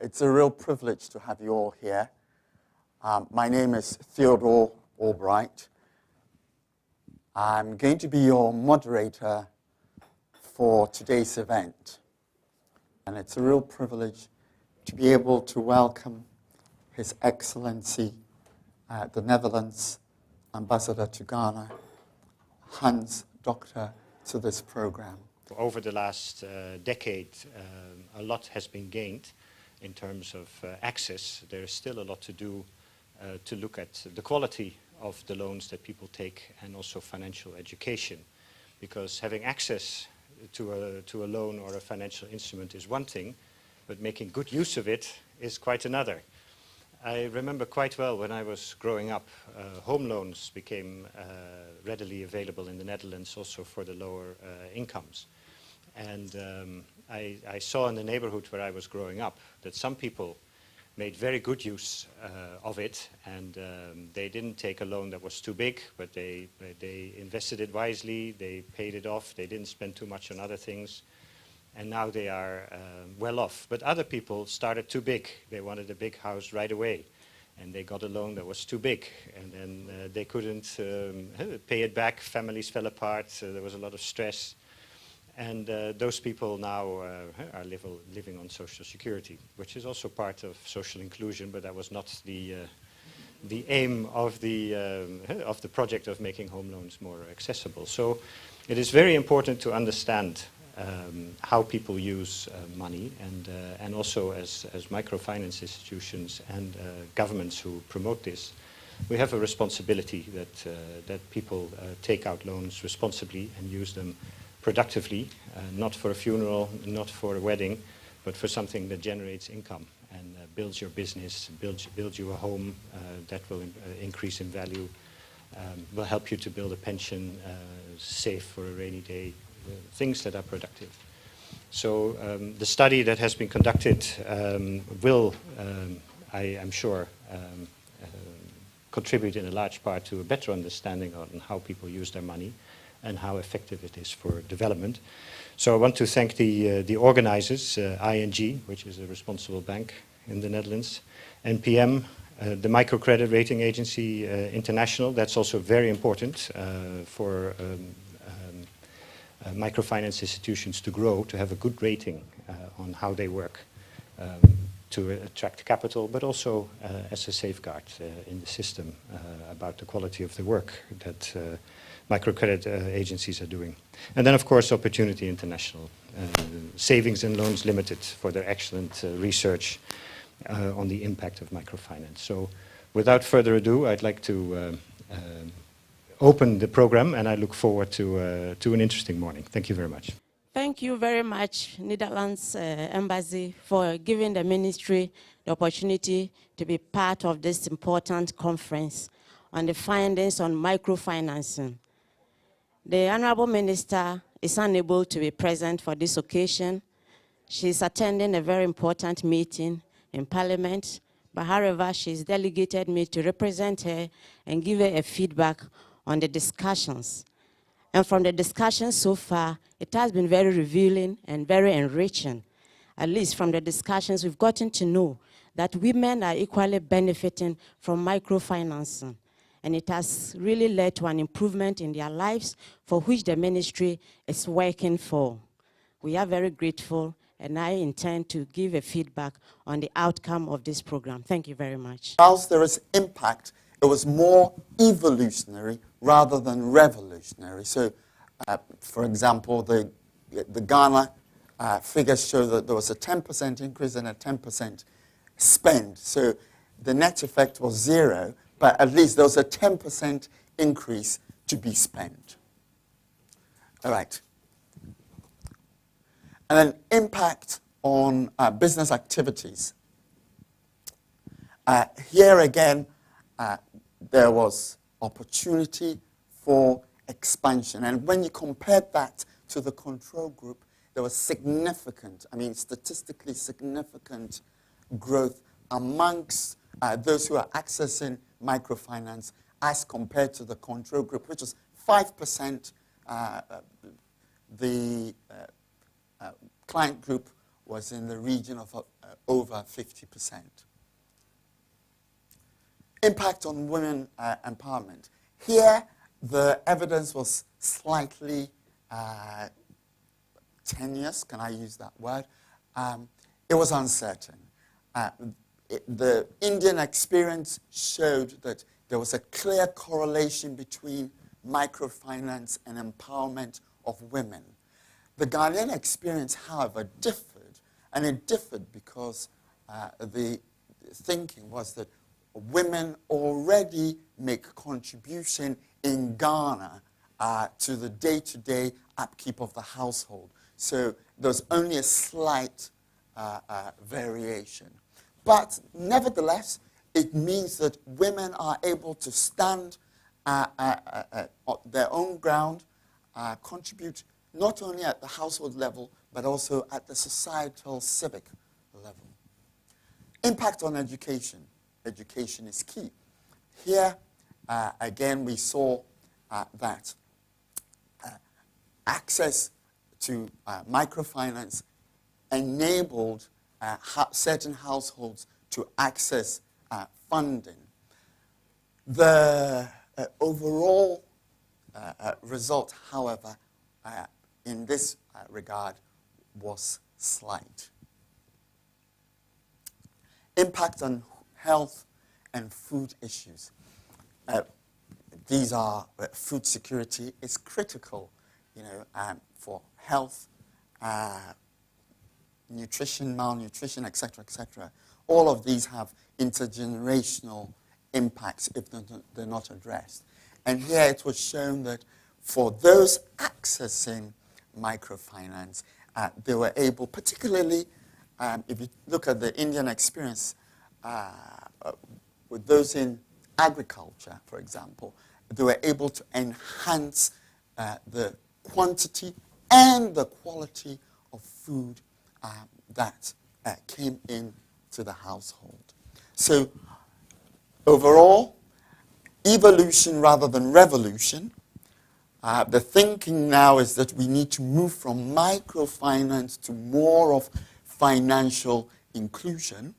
It's a real privilege to have you all here. My name is Theodore Albright. I'm going to be your moderator for today's event. And it's a real privilege to be able to welcome His Excellency, the Netherlands Ambassador to Ghana, Hans Doctor, to this program. Over the last decade, a lot has been gained in terms of access. There is still a lot to do to look at the quality of the loans that people take and also financial education. Because having access to a loan or a financial instrument is one thing, but making good use of it is quite another. I remember quite well when I was growing up, home loans became readily available in the Netherlands also for the lower incomes. And I saw in the neighborhood where I was growing up that some people made very good use of it, and they didn't take a loan that was too big, but they invested it wisely, they paid it off, they didn't spend too much on other things, and now they are well off. But other people started too big. They wanted a big house right away, and they got a loan that was too big, and then they couldn't pay it back. Families fell apart, there was a lot of stress. And those people now are living on social security, which is also part of social inclusion, but that was not the aim of the project of making home loans more accessible. So it is very important to understand how people use money, and also as microfinance institutions and governments who promote this, we have a responsibility that people take out loans responsibly and use them productively, not for a funeral, not for a wedding, but for something that generates income and builds your business, builds you a home that will increase in value, will help you to build a pension, save for a rainy day, things that are productive. So the study that has been conducted will, I am sure, contribute in a large part to a better understanding on how people use their money and how effective it is for development. So I want to thank the organizers, ING, which is a responsible bank in the Netherlands, NpM, the microcredit rating agency international. That's also very important for microfinance institutions to grow, to have a good rating on how they work, to attract capital, but also as a safeguard in the system about the quality of the work that microcredit agencies are doing. And then, of course, Opportunity International, Savings and Loans Limited, for their excellent research on the impact of microfinance. So without further ado, I'd like to open the program, and I look forward to an interesting morning. Thank you very much. Thank you very much, Netherlands Embassy, for giving the ministry the opportunity to be part of this important conference on the findings on microfinancing. The Honorable Minister is unable to be present for this occasion. She is attending a very important meeting in Parliament, but however, she has delegated me to represent her and give her a feedback on the discussions. And from the discussions so far, it has been very revealing and very enriching. At least from the discussions, we've gotten to know that women are equally benefiting from microfinancing. And it has really led to an improvement in their lives, for which the ministry is working for. We are very grateful, and I intend to give a feedback on the outcome of this program. Thank you very much. Whilst there is impact, it was more evolutionary rather than revolutionary. So, for example, the Ghana figures show that there was a 10% increase and a 10% spend. So the net effect was zero, but at least there was a 10% increase to be spent. All right. And then impact on business activities. Here again, there was opportunity for expansion. And when you compared that to the control group, there was significant, statistically significant growth amongst those who are accessing microfinance as compared to the control group, which was 5%. The client group was in the region of over 50%. Impact on women empowerment. Here, the evidence was slightly tenuous, can I use that word? It was uncertain. The Indian experience showed that there was a clear correlation between microfinance and empowerment of women. The Ghanaian experience, however, differed, and it differed because the thinking was that women already make contribution in Ghana to the day-to-day upkeep of the household. So there's only a slight variation. But nevertheless, it means that women are able to stand on their own ground, contribute not only at the household level, but also at the societal civic level. Impact on education. Education is key. Here, again, we saw that access to microfinance enabled certain households to access funding. The overall result, however, in this regard was slight. Impact on health and food issues. These are food security is critical, for health, nutrition, malnutrition, etc., etc. All of these have intergenerational impacts if they're not addressed. And here it was shown that for those accessing microfinance, they were able, particularly if you look at the Indian experience, with those in agriculture, for example, they were able to enhance the quantity and the quality of food that came into the household. So overall, evolution rather than revolution. The thinking now is that we need to move from microfinance to more of financial inclusion,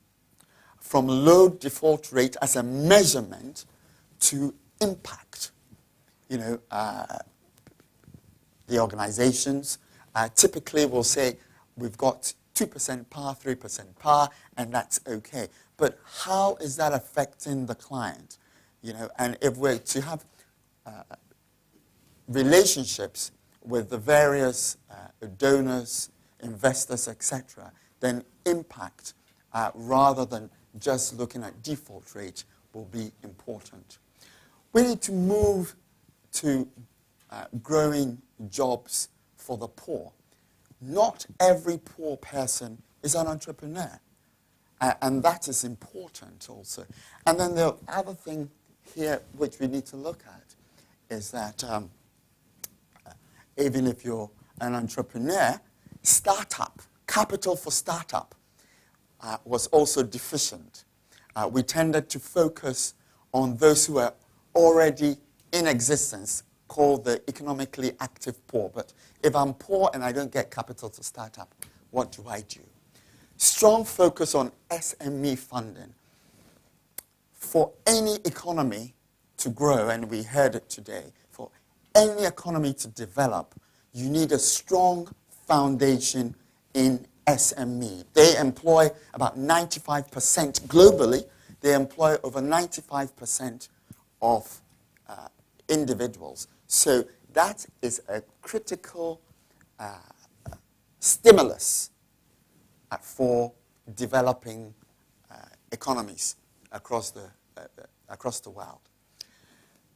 from low default rate as a measurement to impact. The organizations typically will say, we've got 2% par, 3% par, and that's okay. But how is that affecting the client? And if we're to have relationships with the various donors, investors, etc., then impact, rather than just looking at default rate, will be important. We need to move to growing jobs for the poor. Not every poor person is an entrepreneur, and that is important also. And then the other thing here which we need to look at is that even if you're an entrepreneur, capital for startup was also deficient. We tended to focus on those who are already in existence, called the economically active poor. But if I'm poor and I don't get capital to start up, what do I do? Strong focus on SME funding. For any economy to grow, and we heard it today, for any economy to develop, you need a strong foundation in SME. They employ about 95% globally. They employ over 95% of individuals. So that is a critical stimulus for developing economies across the world.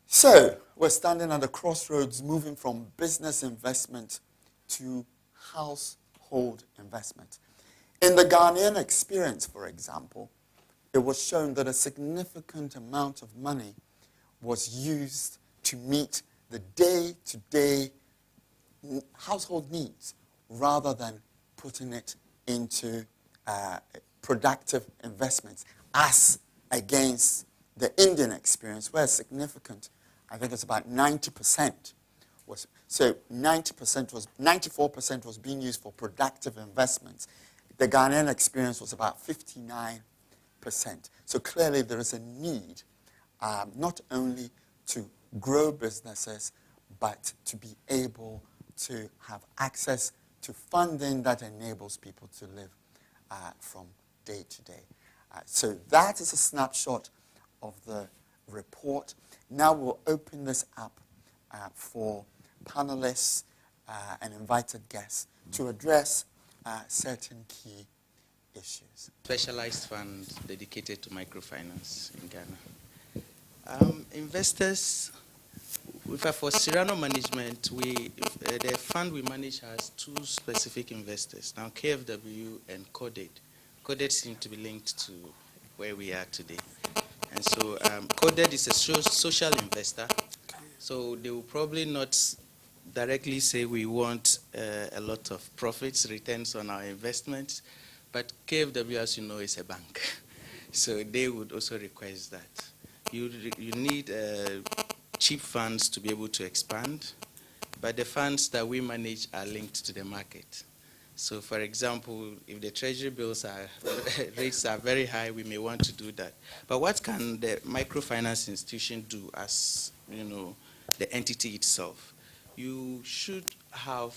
So we're standing at a crossroads, moving from business investment to household investment. In the Ghanaian experience, for example, it was shown that a significant amount of money was used to meet the day-to-day household needs rather than putting it into productive investments, as against the Indian experience, where significant, I think it's about 90% was, so 94% was being used for productive investments. the Ghanaian experience was about 59%. So clearly there is a need not only to grow businesses, but to be able to have access to funding that enables people to live from day to day. So that is a snapshot of the report. Now we'll open this up for panelists and invited guests to address certain key issues. Specialized fund dedicated to microfinance in Ghana. Investors, for Serrano Management, the fund we manage has two specific investors, now KFW and Coded. Coded seems to be linked to where we are today. And so Coded is a social investor, so they will probably not directly say we want a lot of profits, returns on our investments, but KFW, as you know, is a bank. So they would also request that. You need cheap funds to be able to expand, but the funds that we manage are linked to the market. So for example, if the treasury bills rates are very high, we may want to do that. But what can the microfinance institution do as, the entity itself? You should have,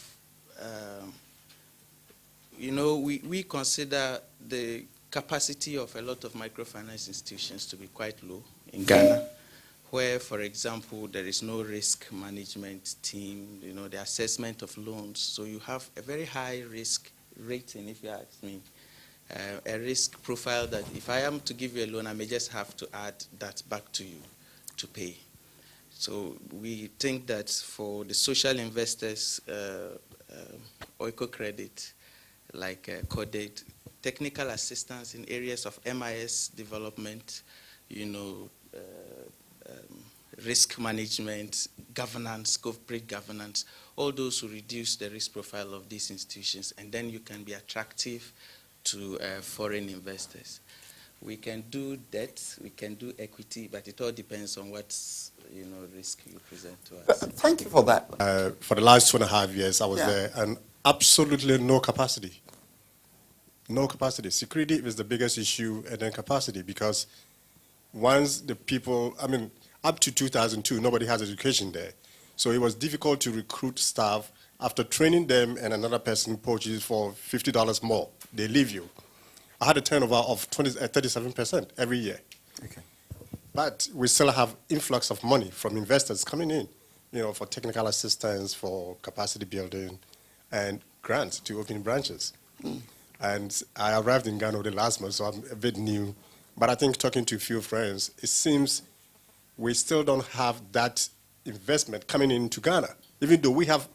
we consider the capacity of a lot of microfinance institutions to be quite low in Ghana, where, for example, there is no risk management team, the assessment of loans. So you have a very high risk rating, if you ask me, a risk profile that if I am to give you a loan, I may just have to add that back to you to pay. So we think that for the social investors, Oiko Credit, like Coded, technical assistance in areas of MIS development, risk management, governance, corporate governance, all those will reduce the risk profile of these institutions, and then you can be attractive to foreign investors. We can do debt, we can do equity, but it all depends on what risk you present to us. Thank you for that. For the last 2.5 years, I was there, and absolutely no capacity. No capacity. Security is the biggest issue, and then capacity, because once the people, up to 2002, nobody has education there. So it was difficult to recruit staff. After training them and another person poaches for $50 more, they leave you. I had a turnover of 37% every year. Okay. But we still have influx of money from investors coming in, for technical assistance, for capacity building, and grants to open branches. And I arrived in Ghana the last month, so I'm a bit new. But I think talking to a few friends, it seems we still don't have that investment coming into Ghana, even though we have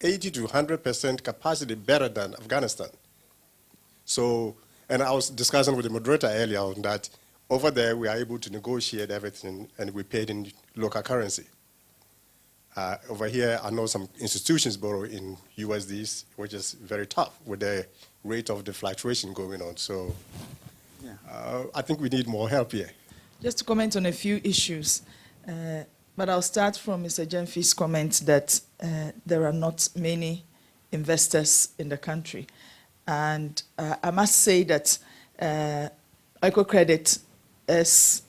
80 to 100% capacity better than Afghanistan. So, and I was discussing with the moderator earlier on that over there we are able to negotiate everything and we paid in local currency. Over here, I know some institutions borrow in USDs, which is very tough with the rate of the fluctuation going on. So I think we need more help here. Just to comment on a few issues, but I'll start from Mr. Jemfi's comment that there are not many investors in the country. And I must say that Oiko Credit has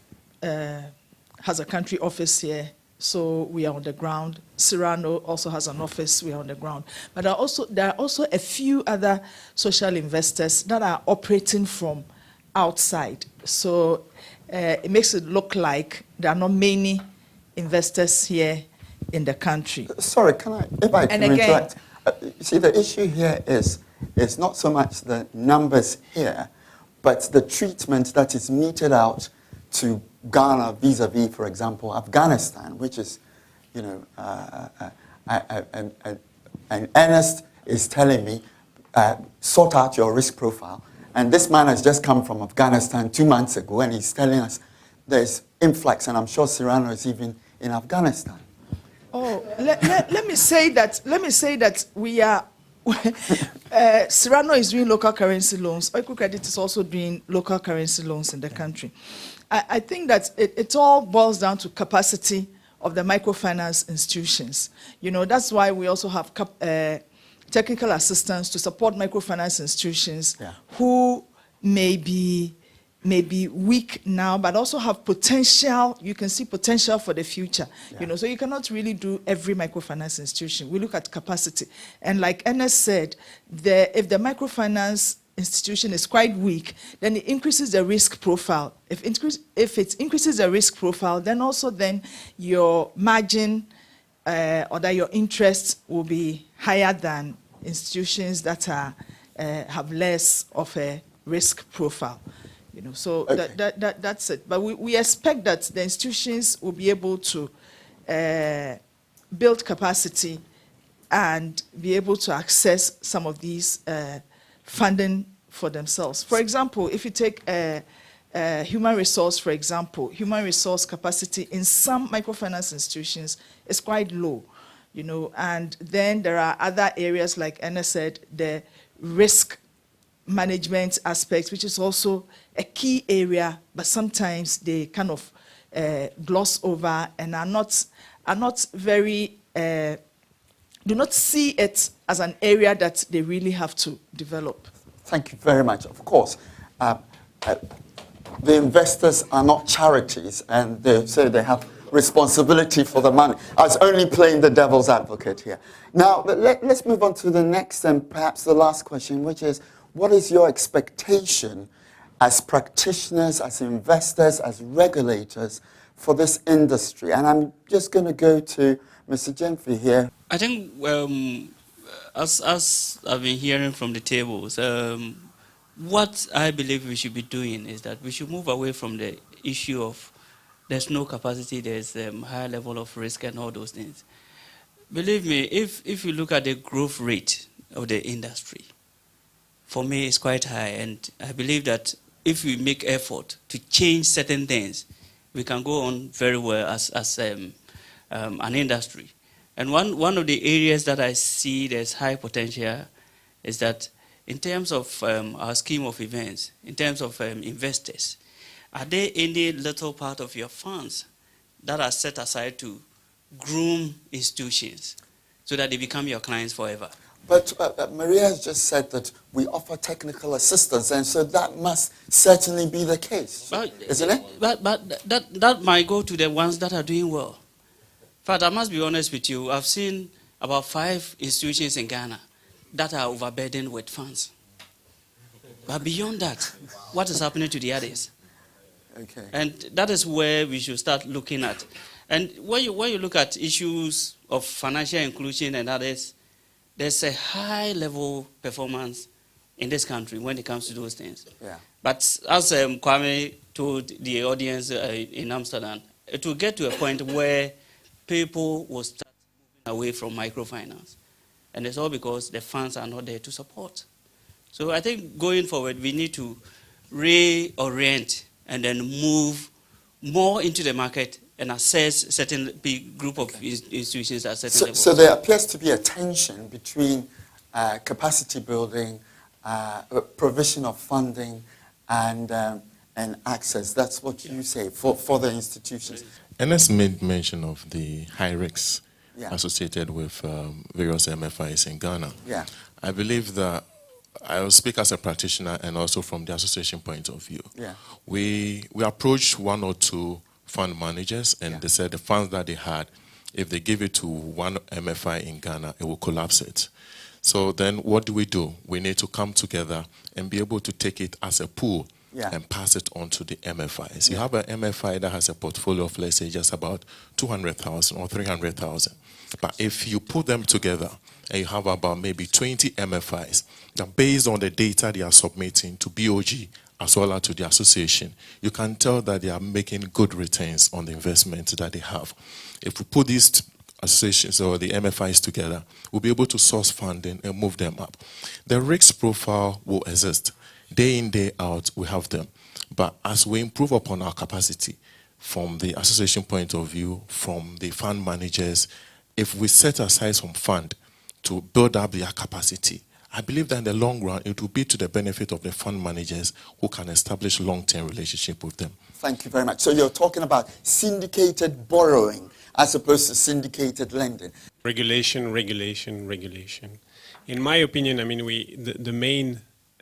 a country office here, so we are on the ground. Serrano also has an office, we are on the ground. But there are also a few other social investors that are operating from outside. So it makes it look like there are not many investors here in the country. Sorry, if I can interrupt? See, the issue here is not so much the numbers here, but the treatment that is meted out to Ghana vis-a-vis, for example, Afghanistan, which is, and Ernest is telling me, sort out your risk profile. And this man has just come from Afghanistan 2 months ago, and he's telling us there's influx, and I'm sure Serrano is even in Afghanistan. Oh, let me say that we are. Serrano is doing local currency loans. Oiko Credit is also doing local currency loans in the country. I think that it all boils down to capacity of the microfinance institutions. That's why we also have technical assistance to support microfinance institutions Yeah. who may be weak now, but also have potential. You can see potential for the future. Yeah. So you cannot really do every microfinance institution. We look at capacity, and like Ernest said, if the microfinance institution is quite weak, then it increases the risk profile. If it increases the risk profile, then also your margin or that your interest will be higher than institutions that are have less of a risk profile. So Okay. that's it. But we expect that the institutions will be able to build capacity and be able to access some of these funding for themselves. For example, if you take human resource, for example, human resource capacity in some microfinance institutions is quite low, and then there are other areas, like Anna said, the risk management aspects, which is also a key area, but sometimes they kind of gloss over and are not very, do not see it as an area that they really have to develop. Thank you very much. Of course, the investors are not charities, and so they have responsibility for the money. I was only playing the devil's advocate here. Now, let's move on to the next and perhaps the last question, which is, what is your expectation as practitioners, as investors, as regulators for this industry? And I'm just going to go to Mr. Jenfi here. I think, as I've been hearing from the tables, what I believe we should be doing is that we should move away from the issue of there's no capacity, there's a higher level of risk and all those things. Believe me, if you look at the growth rate of the industry, for me it's quite high, and I believe that if we make effort to change certain things, we can go on very well as an industry. And one of the areas that I see there's high potential is that in terms of our scheme of events, in terms of investors, are there any little part of your funds that are set aside to groom institutions so that they become your clients forever? But Maria has just said that we offer technical assistance, and so that must certainly be the case, isn't it? But that might go to the ones that are doing well. In fact, I must be honest with you, I've seen about 5 institutions in Ghana that are overburdened with funds. But beyond that, what is happening to the others? Okay. And that is where we should start looking at. And when you look at issues of financial inclusion and others, there's a high level performance in this country when it comes to those things. Yeah. But as Kwame told the audience in Amsterdam, it will get to a point where people will start moving away from microfinance. And it's all because the funds are not there to support. So I think going forward, we need to reorient and then move more into the market and assess certain big group of institutions at certain levels. So there appears to be a tension between capacity building, provision of funding, and access. That's what you say for the institutions. Ernest made mention of the high risks Yeah. associated with various MFIs in Ghana. Yeah. I believe that I will speak as a practitioner and also from the association point of view. Yeah. We approached 1 or 2 fund managers, and Yeah. they said the funds that they had, if they give it to one MFI in Ghana, it will collapse it. So then what do? We need to come together and be able to take it as a pool. Yeah. And pass it on to the MFIs. You have an MFI that has a portfolio of, let's say, just about 200,000 or 300,000. But if you put them together and you have about maybe 20 MFIs, that based on the data they are submitting to BOG as well as to the association, you can tell that they are making good returns on the investment that they have. If we put these associations or the MFIs together, we'll be able to source funding and move them up. The risk profile will exist. Day in, day out, we have them. But as we improve upon our capacity from the association point of view, from the fund managers, if we set aside some fund to build up their capacity, I believe that in the long run, it will be to the benefit of the fund managers who can establish long-term relationship with them. Thank you very much. So you're talking about syndicated borrowing as opposed to syndicated lending. Regulation, regulation, regulation. In my opinion, I mean, the main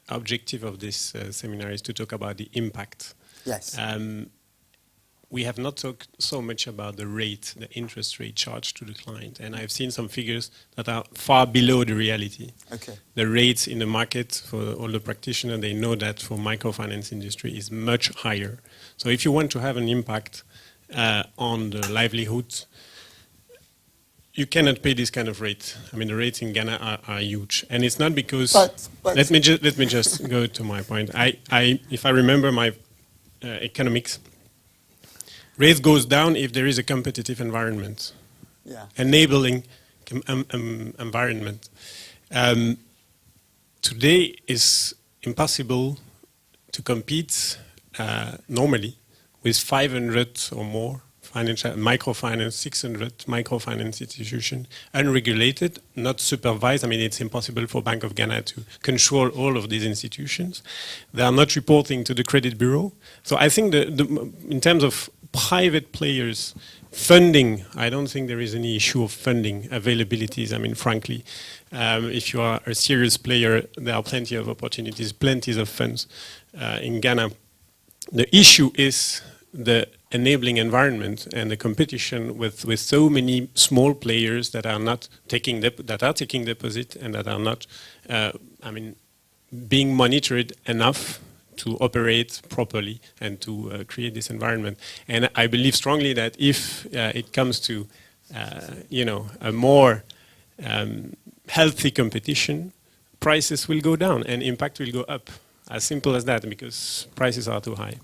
objective of this seminar is to talk about the impact. Yes. We have not talked so much about the rate, the interest rate charged to the client. And I've seen some figures that are far below the reality. Okay. The rates in the market for all the practitioners, they know that for microfinance industry is much higher. So if you want to have an impact on the livelihood, you cannot pay this kind of rate. I mean, the rates in Ghana are huge. And it's not because... But let me just go to my point. If I remember my economics, rates goes down if there is a competitive environment, enabling environment. Today is impossible to compete normally with 500 or more financial microfinance, 600 microfinance institutions, unregulated, not supervised. I mean, it's impossible for Bank of Ghana to control all of these institutions. They are not reporting to the credit bureau. So I think in terms of private players, funding, I don't think there is any issue of funding availabilities. I mean, frankly, if you are a serious player, there are plenty of opportunities, plenty of funds in Ghana. The issue is the enabling environment and the competition with so many small players that are not taking taking deposit and that are not, I mean, being monitored enough to operate properly and to create this environment. And I believe strongly that if it comes to, you know, a more healthy competition, prices will go down and impact will go up. As simple as that, because prices are too high.